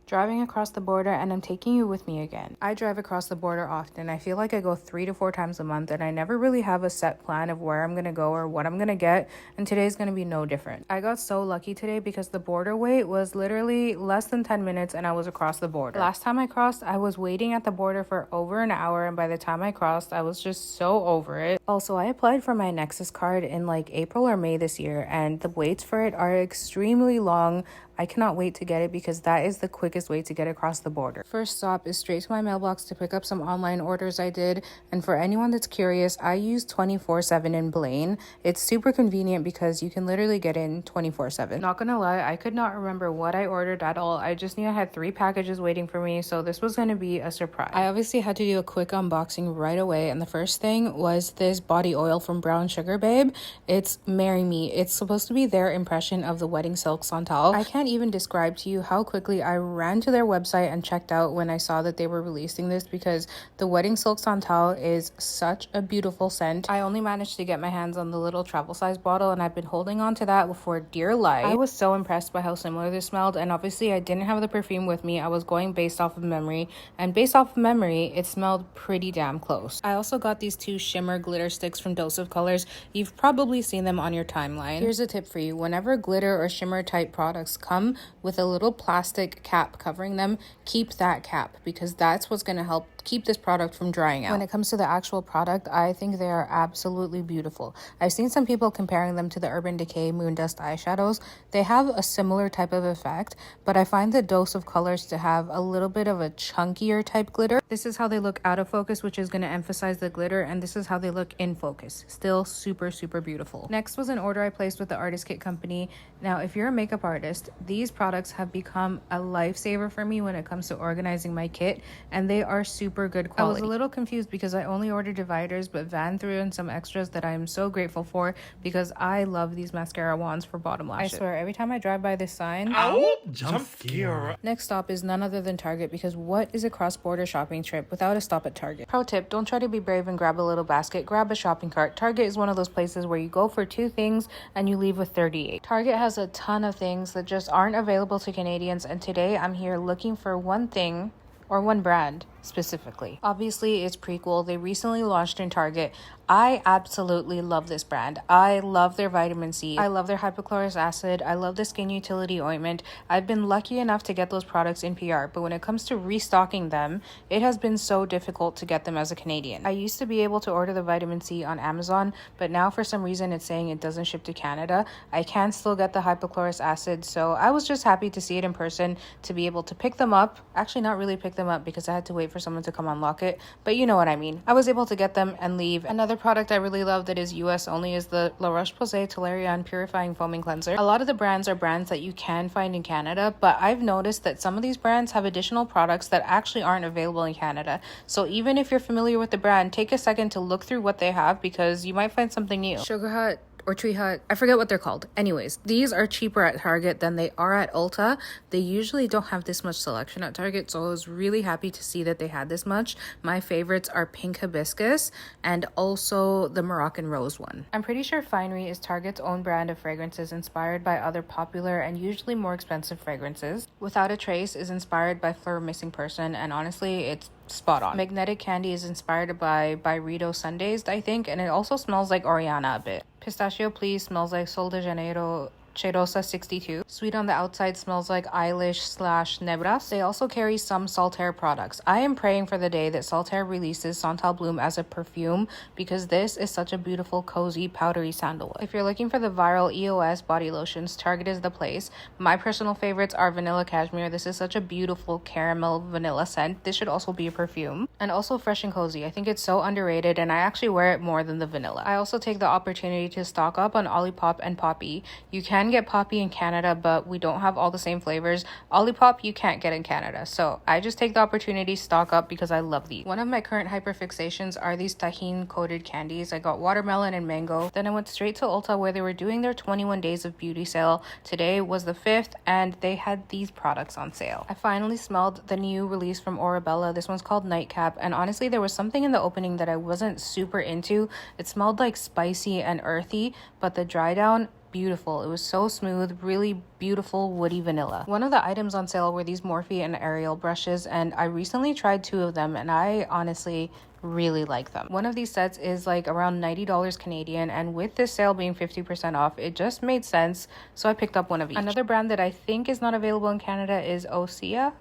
driving across the border, and I'm taking you with me again. I drive across the border often. I feel like I go 3 to 4 times a month, and I never really have a set plan of where I'm gonna go or what I'm gonna get, and today's gonna be no different. I got so lucky today because the border wait was literally less than 10 minutes and I was across the border. Last time I crossed, I was waiting at the border for over an hour, and by the time I crossed, I was just so over it. Also, I applied for my Nexus card in like April or May this year, and the waits for it are extremely long. I cannot wait to get it because that is the quickest way to get across the border. First stop is straight to my mailbox to pick up some online orders I did. And for anyone that's curious, I use 24/7 in Blaine. It's super convenient because you can literally get in 24/7. Not gonna lie, I could not remember what I ordered at all. I just knew I had 3 packages waiting for me, so this was gonna be a surprise. I obviously had to do a quick unboxing right away, and the first thing was this body oil from Brown Sugar Babe. It's Marry Me. It's supposed to be their impression of the Wedding Silk Santal. I can't even describe to you how quickly I ran to their website and checked out when I saw that they were releasing this, because the Wedding Silk Santal is such a beautiful scent. I only managed to get my hands on the little travel size bottle, and I've been holding on to that for dear life. I was so impressed by how similar this smelled, and obviously I didn't have the perfume with me. I was going based off of memory, and based off of memory, it smelled pretty damn close. I also got these 2 shimmer glitter sticks from Dose of Colors. You've probably seen them on your timeline. Here's a tip for you. Whenever glitter or shimmer type products come with a little plastic cap covering them, keep that cap, because that's what's going to help keep this product from drying out. When it comes to the actual product, I think they are absolutely beautiful. I've seen some people comparing them to the Urban Decay Moondust eyeshadows. They have a similar type of effect, but I find the Dose of Colors to have a little bit of a chunkier type glitter. This is how they look out of focus, which is going to emphasize the glitter, and this is how they look in focus. Still super, super beautiful. Next was an order I placed with the Artist Kit Company. Now, if you're a makeup artist, these products have become a lifesaver for me when it comes to organizing my kit, and they are super good quality. I was a little confused because I only ordered dividers, but Van threw in some extras that I am so grateful for because I love these mascara wands for bottom lashes. I swear, every time I drive by this sign, ow, jump scare. Next stop is none other than Target, because what is a cross-border shopping trip without a stop at Target? Pro tip, don't try to be brave and grab a little basket, grab a shopping cart. Target is one of those places where you go for 2 things and you leave with 38. Target has a ton of things that just aren't available to Canadians, and today I'm here looking for one thing or one brand specifically. Obviously, it's Prequel. They recently launched in Target. I absolutely love this brand. I love their vitamin C. I love their hypochlorous acid. I love the skin utility ointment. I've been lucky enough to get those products in PR, but when it comes to restocking them, it has been so difficult to get them as a Canadian. I used to be able to order the vitamin C on Amazon, but now for some reason it's saying it doesn't ship to Canada. I can still get the hypochlorous acid, so I was just happy to see it in person, to be able to pick them up. Actually, not really pick them up because I had to wait for someone to come unlock it, but you know what I mean. I was able to get them and leave. Another product I really love that is US only is the La Roche-Posay Toleriane Purifying Foaming Cleanser. A lot of the brands are brands that you can find in Canada, but I've noticed that some of these brands have additional products that actually aren't available in Canada. So even if you're familiar with the brand, take a second to look through what they have, because you might find something new. Sugar Hut or Tree Hut, I forget what they're called. Anyways, these are cheaper at Target than they are at Ulta. They usually don't have this much selection at Target, so I was really happy to see that they had this much. My favorites are Pink Hibiscus and also the Moroccan Rose one. I'm pretty sure Finery is Target's own brand of fragrances inspired by other popular and usually more expensive fragrances. Without a Trace is inspired by Fleur Missing Person, and honestly, it's spot on. Magnetic Candy is inspired by Rito Sundays, I think, and it also smells like Oriana a bit. Pistachio Please smells like Sol de Janeiro Cheirosa 62. Sweet on the Outside smells like Eilish/Nebras. They also carry some Saltaire products. I am praying for the day that Saltaire releases Santal Bloom as a perfume, because this is such a beautiful, cozy, powdery sandalwood. If you're looking for the viral EOS body lotions, Target is the place. My personal favorites are Vanilla Cashmere. This is such a beautiful caramel vanilla scent. This should also be a perfume. And also Fresh and Cozy. I think it's so underrated, and I actually wear it more than the vanilla. I also take the opportunity to stock up on Olipop and Poppy. You can get Poppy in Canada, but we don't have all the same flavors. Olipop you can't get in Canada, so I just take the opportunity to stock up because I love these. One of my current hyperfixations are these tahine coated candies. I got watermelon and mango. Then I went straight to Ulta where they were doing their 21 days of beauty sale. Today was the 5th and they had these products on sale. I finally smelled the new release from Orabella. This one's called Nightcap, and honestly there was something in the opening that I wasn't super into. It smelled like spicy and earthy, but the dry down beautiful. It was so smooth, really beautiful woody vanilla. One of the items on sale were these Morphe and Ariel brushes, and I recently tried 2 of them, and I honestly really like them. One of these sets is like around $90 Canadian, and with this sale being 50% off, it just made sense, so I picked up one of each. Another brand that I think is not available in Canada is Osea.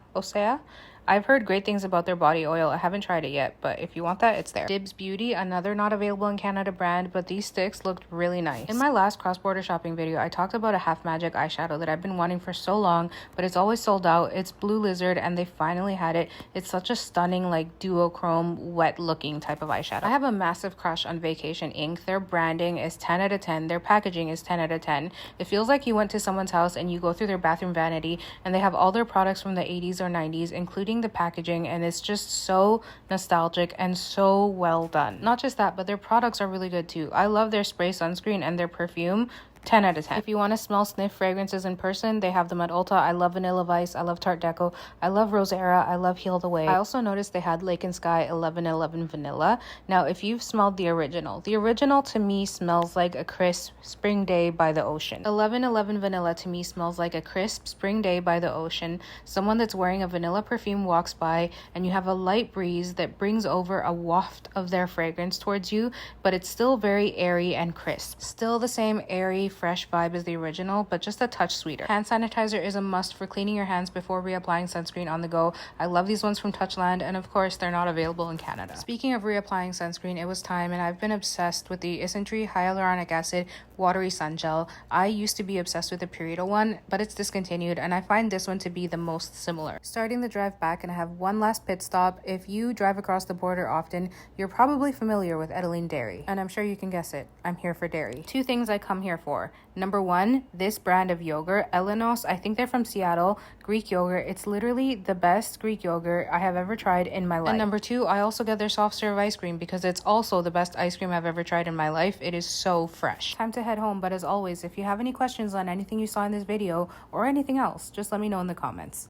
I've heard great things about their body oil. I haven't tried it yet, but if you want that, it's there. Dibs Beauty, another not available in Canada brand, but these sticks looked really nice. In my last cross-border shopping video, I talked about a Half Magic eyeshadow that I've been wanting for so long, but it's always sold out. It's Blue Lizard, and they finally had it. It's such a stunning, like, duochrome, wet-looking type of eyeshadow. I have a massive crush on Vacation Ink. Their branding is 10 out of 10. Their packaging is 10 out of 10. It feels like you went to someone's house and you go through their bathroom vanity, and they have all their products from the 80s or 90s, including the packaging, and it's just so nostalgic and so well done. Not just that, but their products are really good too. I love their spray sunscreen and their perfume. 10 out of 10. If you want to smell sniff fragrances in person, they have them at Ulta. I love Vanilla Vice. I love Tarte Deco. I love Rosera. I love Heal the Way. I also noticed they had Lake and Sky 1111 Vanilla. Now, if you've smelled the original to me smells like a crisp spring day by the ocean. 1111 Vanilla to me smells like a crisp spring day by the ocean. Someone that's wearing a vanilla perfume walks by, and you have a light breeze that brings over a waft of their fragrance towards you, but it's still very airy and crisp. Still the same airy, fresh vibe as the original, but just a touch sweeter. Hand sanitizer is a must for cleaning your hands before reapplying sunscreen on the go. I love these ones from Touchland, and of course they're not available in Canada. Speaking of reapplying sunscreen, it was time, and I've been obsessed with the Isntree Hyaluronic Acid Watery Sun Gel. I used to be obsessed with the Purito one, but it's discontinued, and I find this one to be the most similar. Starting the drive back, and I have one last pit stop. If you drive across the border often, you're probably familiar with Edaline Dairy, and I'm sure you can guess it. I'm here for dairy. 2 things I come here for. Number 1, this brand of yogurt, Elenos. I think they're from Seattle. Greek yogurt. It's literally the best Greek yogurt I have ever tried in my life. And number 2, I also get their soft serve ice cream because it's also the best ice cream I've ever tried in my life. It is so fresh. Time to head home, but as always, if you have any questions on anything you saw in this video or anything else, just let me know in the comments.